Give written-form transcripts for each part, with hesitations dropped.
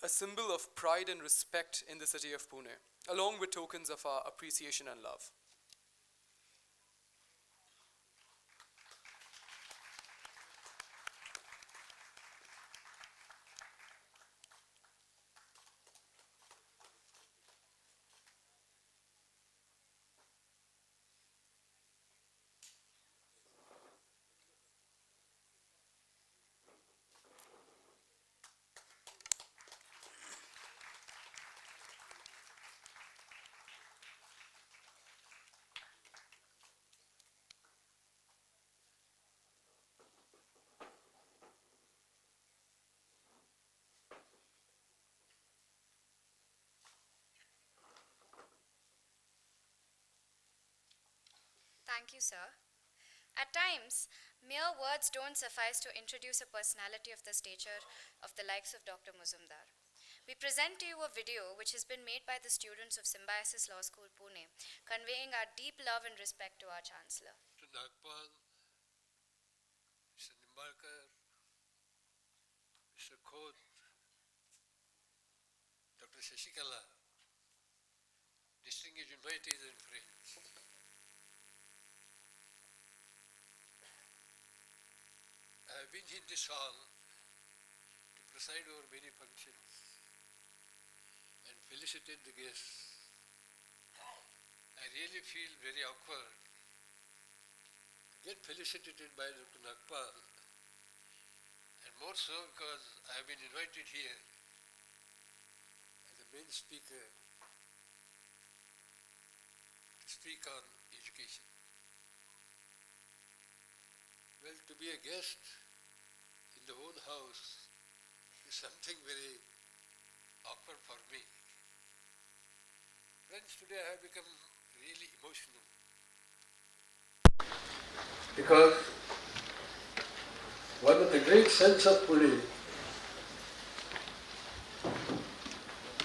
a symbol of pride and respect in the city of Pune, along with tokens of our appreciation and love. Thank you, sir. At times, mere words don't suffice to introduce a personality of the stature of the likes of Dr. Muzumdar. We present to you a video which has been made by the students of Symbiosis Law School, Pune, conveying our deep love and respect to our Chancellor. To Nagpal, Mr. Nimbarkar, Mr. Khod, Dr. Shashikala, distinguished invitees and friends. I have been in this hall to preside over many functions and felicitate the guests. I really feel very awkward to get felicitated by Dr. Nagpal, and more so because I have been invited here as a main speaker to speak on education. Well, to be a guest in the own house is something very awkward for me. Friends, today I have become really emotional because one of the great sons of Pune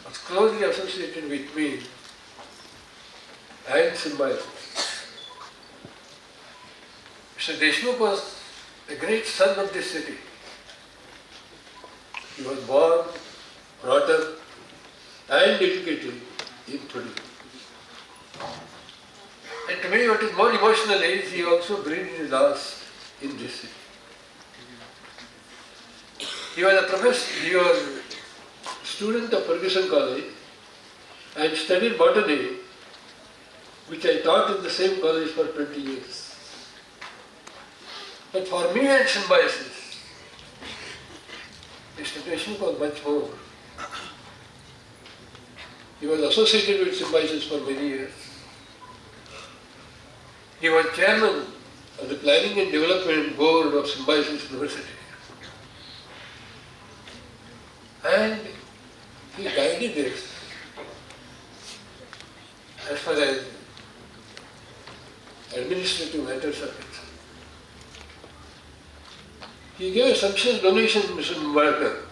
was closely associated with me and Symbiosis. Mr. Deshmukh was the great son of this city. He was born, brought up and educated in Pune. And to me what is more emotional is he also breathed his last in this city. He was a professor, he was a student of Ferguson College and studied botany, which I taught in the same college for 20 years. But for me and Symbiosis, Mr. Deshmukh was much more. He was associated with Symbiosis for many years. He was chairman of the Planning and Development Board of Symbiosis University. And he guided this as far as administrative matters are concerned. He gave a sumptuous donation, Mr. Nimbarkar,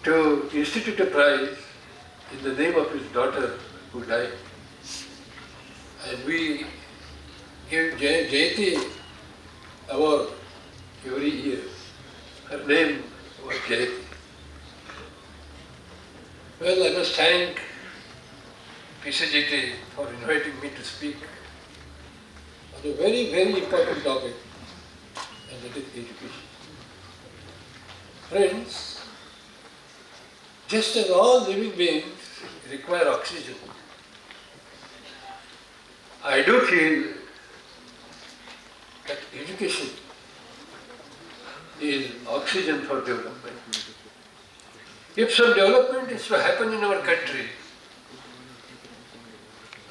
to institute a prize in the name of his daughter who died. And we give Jayati award every year. Her name was Jayati. Well, I must thank PCGT for inviting me to speak on a very, very important topic, and that is education. Friends, just as all living beings require oxygen, I do feel that education is oxygen for development. If some development is to happen in our country,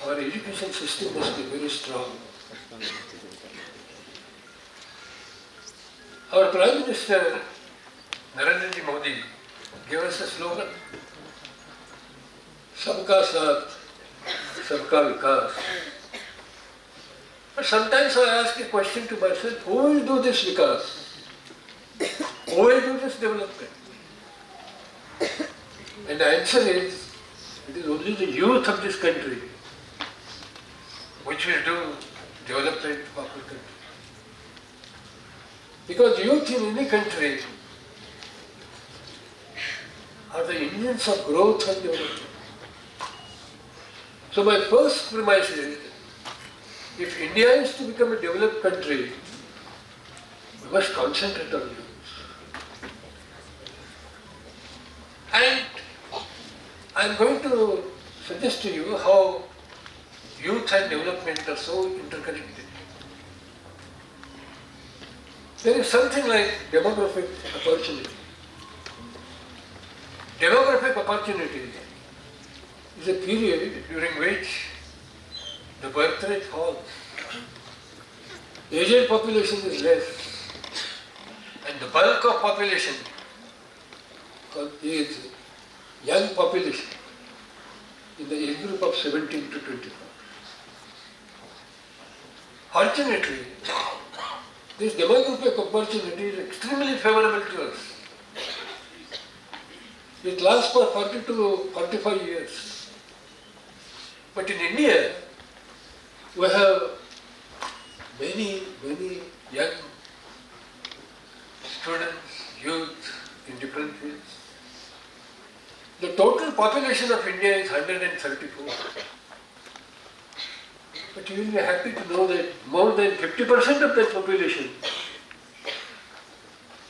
our education system must be very strong. Our Prime Minister Narendra Modi gave us a slogan, Sabka Saath, Sabka Vikas. But sometimes I ask a question to myself, who will do this Vikas? Who will do this development? And the answer is, it is only the youth of this country which will do development of our country. Because youth in any country are the engines of growth and development. So my first premise is, if India is to become a developed country, we must concentrate on youth. And I am going to suggest to you how youth and development are so interconnected. There is something like demographic opportunity. Demographic opportunity is a period during which the birth rate falls. Aged population is less, and the bulk of population is young population in the age group of 17 to 24. Fortunately, this demographic opportunity is extremely favorable to us. It lasts for 40 to 45 years. But in India, we have many young students, youth in different fields. The total population of India is 134. But you will be happy to know that more than 50% of that population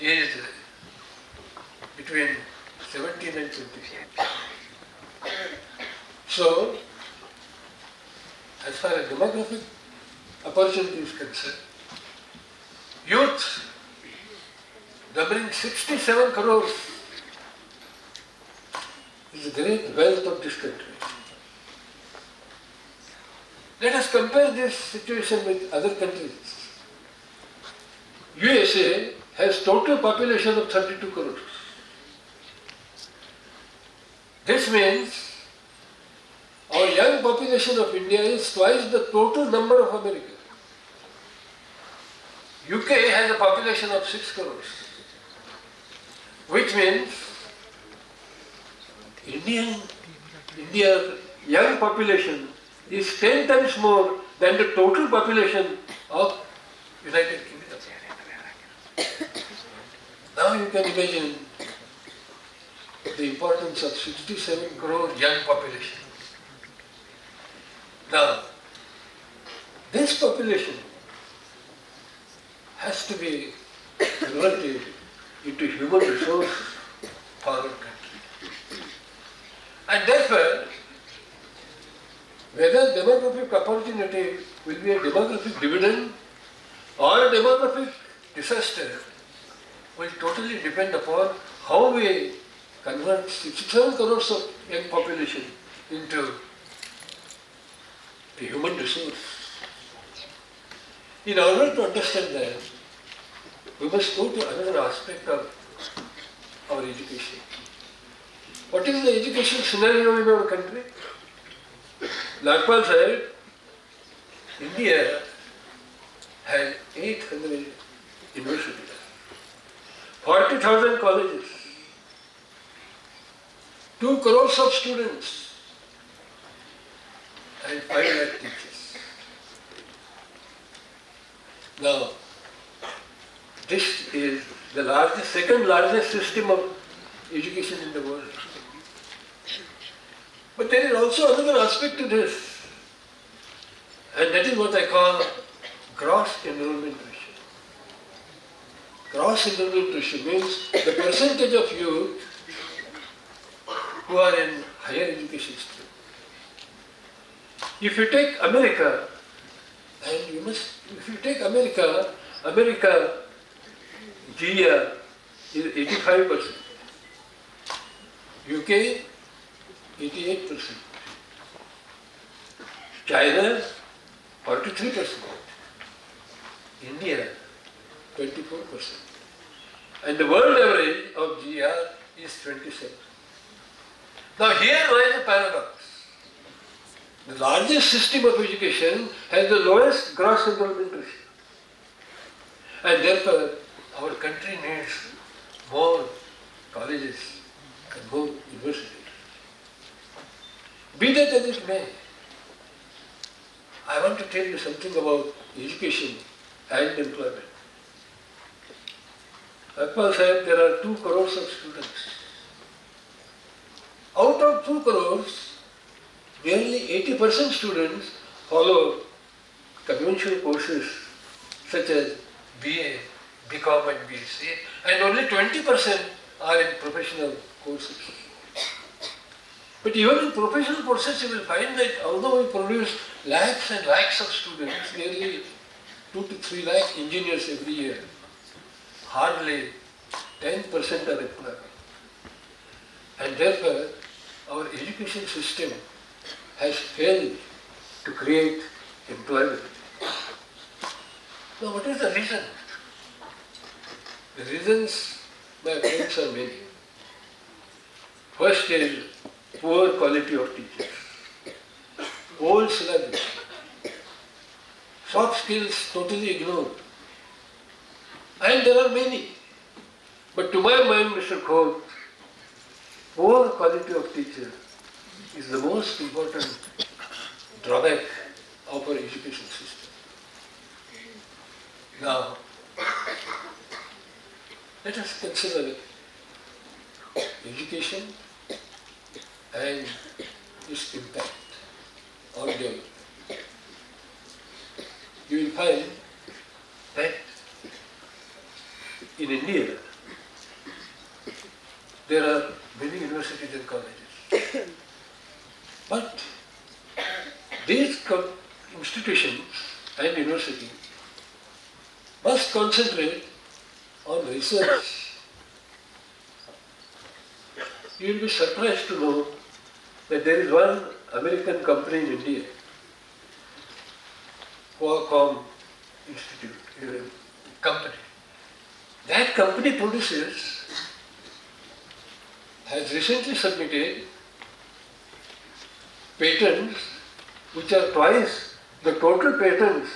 is between 17 and 25. So, as far as demographic opportunity is concerned, youth numbering 67 crores is a great wealth of this country. Let us compare this situation with other countries. USA has total population of 32 crores. This means our young population of India is twice the total number of America. UK has a population of 6 crores, which means India's young population is 10 times more than the total population of United Kingdom. Now you can imagine the importance of 67 crore young population. Now, this population has to be converted into human resource for our country. And therefore, whether demographic opportunity will be a demographic dividend or a demographic disaster will totally depend upon how we convert 67 crores of young population into a human resource. In order to understand that, we must go to another aspect of our education. What is the education scenario in our country? Lakpal said, India has 800 universities, 40,000 colleges, 2 crores of students, and 5 lakh teachers. Now, this is the second largest system of education in the world. But there is also another aspect to this, and that is what I call gross enrollment ratio. Gross enrollment ratio means the percentage of youth who are in higher education stream. If you take America, America GER is 85%, UK 88%, China 43%, India 24%, and the world average of GR is 27%. Now here lies a paradox. The largest system of education has the lowest gross enrollment ratio, and therefore our country needs more colleges and more universities. Be that as it may, I want to tell you something about education and employment. Akmal said there are 2 crores of students. Out of 2 crores, nearly 80% students follow conventional courses such as BA, BCom and BSc, and only 20% are in professional courses. But even in professional courses, you will find that although we produce lakhs and lakhs of students, nearly 2 to 3 lakh engineers every year, hardly 10% are employed. And therefore, our education system has failed to create employment. Now, what is the reason? The reasons, my friends, are many. First is poor quality of teachers, old syllabus, soft skills totally ignored. And there are many. But to my mind, Mr. Khote, poor quality of teacher is the most important drawback of our education system. Now, let us consider education and its impact on development. You will find that in India, there are many universities and colleges. But these institutions and universities must concentrate on research. You will be surprised to know that there is one American company in India, Qualcomm Institute, company. That company has recently submitted patents which are twice the total patents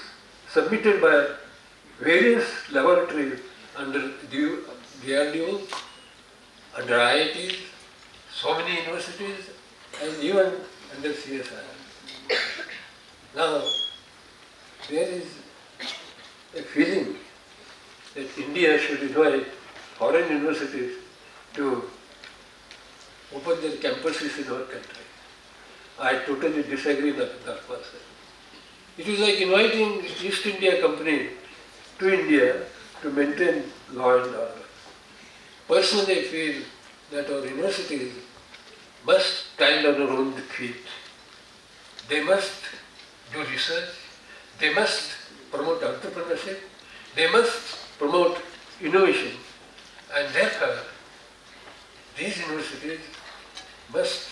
submitted by various laboratories under DRDO, under IITs, so many universities, and even under CSIR. Now, there is a feeling that India should invite foreign universities to open their campuses in our country. I totally disagree with that person. It is like inviting East India Company to India to maintain law and order. Personally, I feel that our universities must stand on their own feet. They must do research. They must promote entrepreneurship. They must promote innovation. And therefore, these universities must,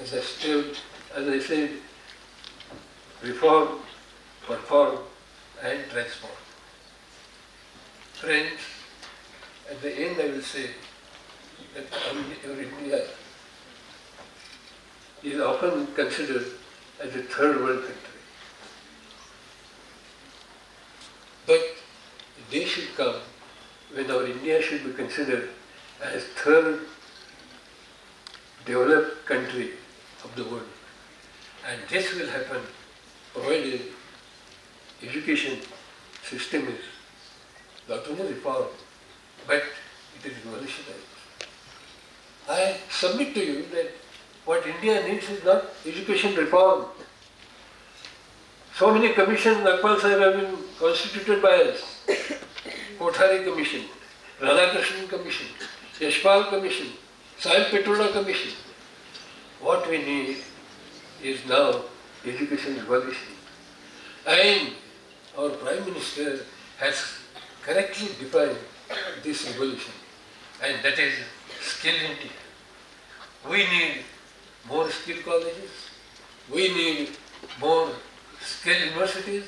as I said, reform, perform, and transform. Friends, at the end I will say that our India is often considered as a third world country. But the day should come when our India should be considered as third developed country of the world. And this will happen provided education system is not only reformed, but it is revolutionized. I submit to you that what India needs is not education reform. So many commissions, Nagpal Sahib, have been constituted by us. Kothari Commission, Radhakrishnan Commission, Yashpal Commission, Sahib Petroda Commission. What we need is now education revolution. And our Prime Minister has correctly defined this revolution, and that is skill India. We need more skill colleges, we need more skill universities,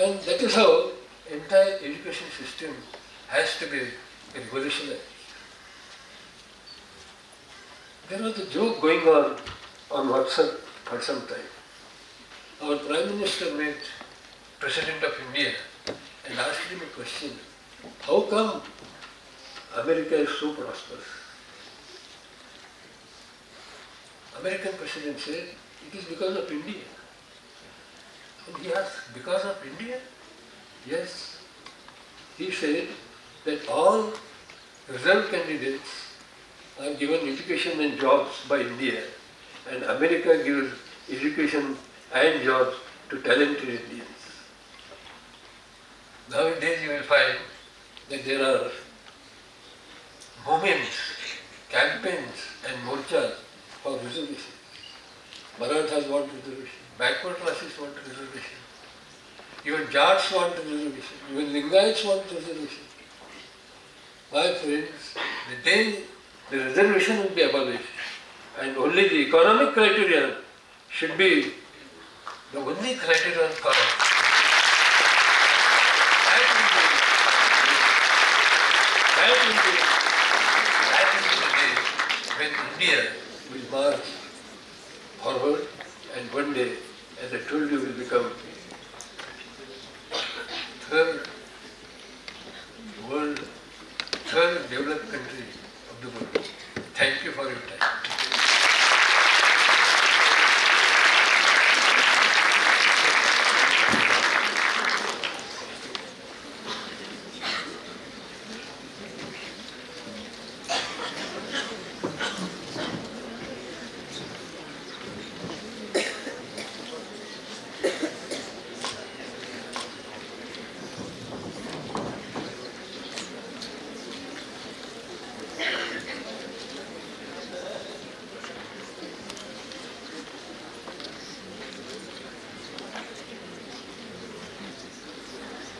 and that is how entire education system has to be revolutionized. There was a joke going on WhatsApp for some time. Our Prime Minister met President of India and asked him a question: how come America is so prosperous? American President said, it is because of India. And he asked, because of India? Yes. He said that all result candidates are given education and jobs by India, and America gives education and jobs to talented Indians. Nowadays you will find that there are movements, campaigns and morchas for reservation. Marathas want reservation, backward classes want reservation, even Jats want reservation, even Lingayats want reservation. My friends, the day the reservation will be abolished and only the economic criterion should be the only criterion for us. That will be the day when India will march forward and one day, as I told you, will become third developed country of the world. Thank you for your time.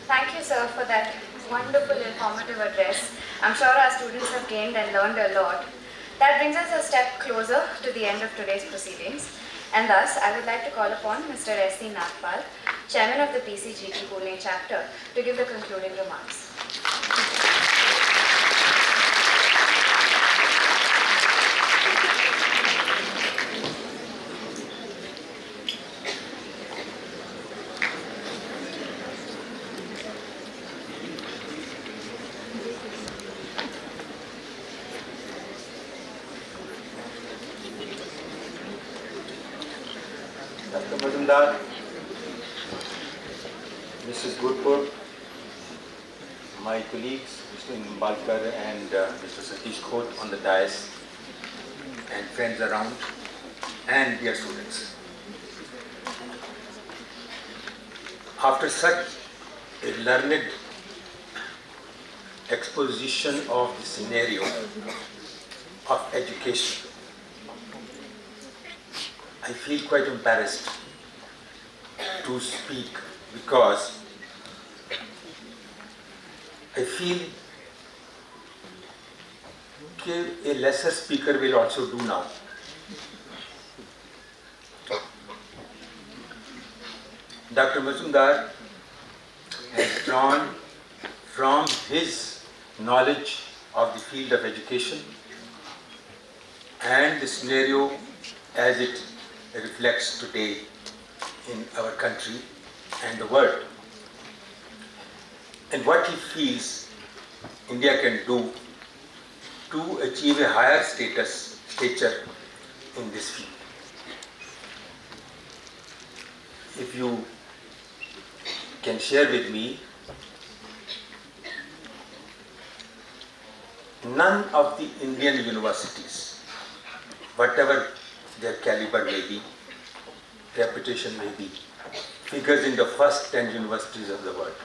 Thank you, sir, for that wonderful, informative address. I'm sure our students have gained and learned a lot. That brings us a step closer to the end of today's proceedings. And thus, I would like to call upon Mr. S.C. Nagpal, Chairman of the PCGT Pune chapter, to give the concluding remarks. Dr. Majumdar, Mrs. Gurpur, my colleagues, Mr. Nimbalkar and Mr. Satish Khote on the dais, and friends around, and dear students. After such a learned exposition of the scenario of education, I feel quite embarrassed to speak because I feel that a lesser speaker will also do now. Dr. Majumdar has drawn from his knowledge of the field of education and the scenario as it reflects today in our country and the world, and what he feels India can do to achieve a higher stature in this field. If you can share with me, none of the Indian universities, whatever their caliber may be, reputation may be, figures in the first 10 universities of the world.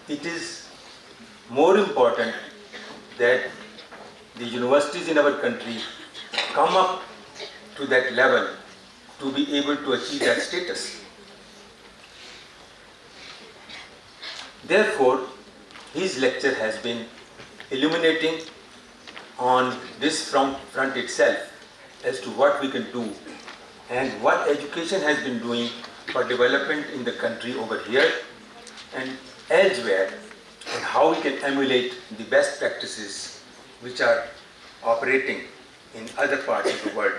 It is more important that the universities in our country come up to that level to be able to achieve that status. Therefore, his lecture has been illuminating on this front itself as to what we can do and what education has been doing for development in the country over here and elsewhere, and how we can emulate the best practices which are operating in other parts of the world